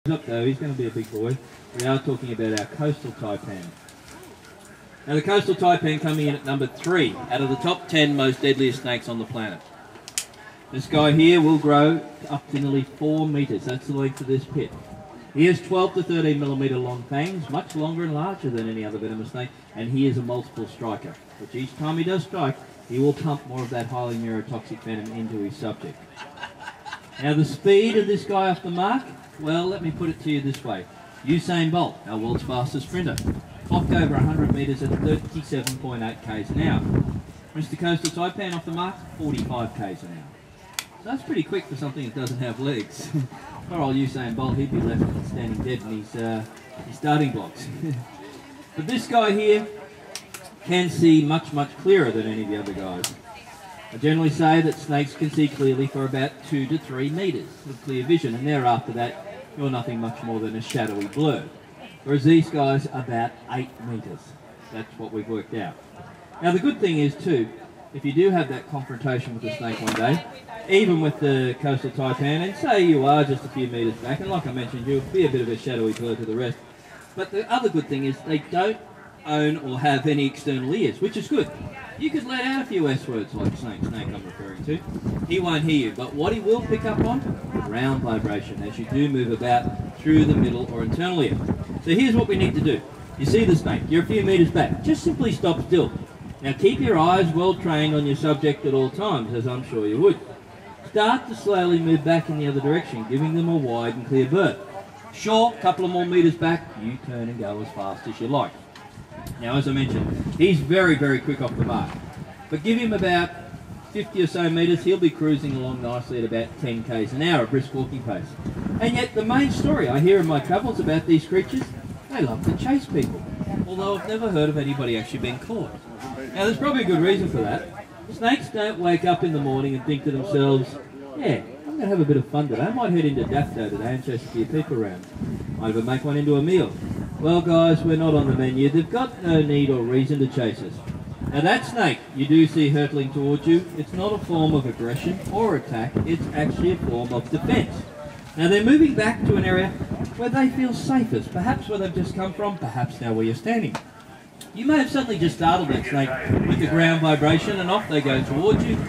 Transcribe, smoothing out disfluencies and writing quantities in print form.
Up though, he's going to be a big boy. We are talking about our coastal taipan. Now the coastal taipan coming in at number 3 out of the top 10 most deadliest snakes on the planet. This guy here will grow up to nearly 4 metres. That's the length of this pit. He has 12 to 13 millimetre long fangs, much longer and larger than any other venomous snake, and he is a multiple striker, which each time he does strike, he will pump more of that highly neurotoxic venom into his subject. Now the speed of this guy off the mark, well, let me put it to you this way. Usain Bolt, our world's fastest sprinter, clocked over 100 metres at 37.8 k's an hour. Mr. Coastal Taipan off the mark, 45 k's an hour. So that's pretty quick for something that doesn't have legs. Poor old Usain Bolt, he'd be left standing dead in his starting blocks. But this guy here can see much, much clearer than any of the other guys. I generally say that snakes can see clearly for about 2 to 3 metres of clear vision, and thereafter that, you're nothing much more than a shadowy blur. Whereas these guys are about 8 metres. That's what we've worked out. Now the good thing is too, if you do have that confrontation with the snake one day, even with the coastal taipan, and say you are just a few metres back, and like I mentioned, you'll be a bit of a shadowy blur to the rest. But the other good thing is they don't own or have any external ears, which is good. You could let out a few S words like snake I'm referring to. He won't hear you, but what he will pick up on, ground vibration, as you do move about through the middle or internal ear. So here's what we need to do. You see the snake, you're a few metres back, just simply stop still. Now keep your eyes well trained on your subject at all times, as I'm sure you would. Start to slowly move back in the other direction, giving them a wide and clear berth. Sure, a couple of more metres back, you turn and go as fast as you like. Now, as I mentioned, he's very, very quick off the mark. But give him about 50 or so metres, he'll be cruising along nicely at about 10 k's an hour, a brisk walking pace. And yet the main story I hear in my travels about these creatures, they love to chase people. Although I've never heard of anybody actually being caught. Now, there's probably a good reason for that. Snakes don't wake up in the morning and think to themselves, yeah, I'm going to have a bit of fun today. I might head into Daphto today and chase a few people around. Might even make one into a meal. Well guys, we're not on the menu. They've got no need or reason to chase us. Now that snake you do see hurtling towards you, it's not a form of aggression or attack, it's actually a form of defence. Now they're moving back to an area where they feel safest, perhaps where they've just come from, perhaps now where you're standing. You may have suddenly just startled that snake with the ground vibration and off they go towards you.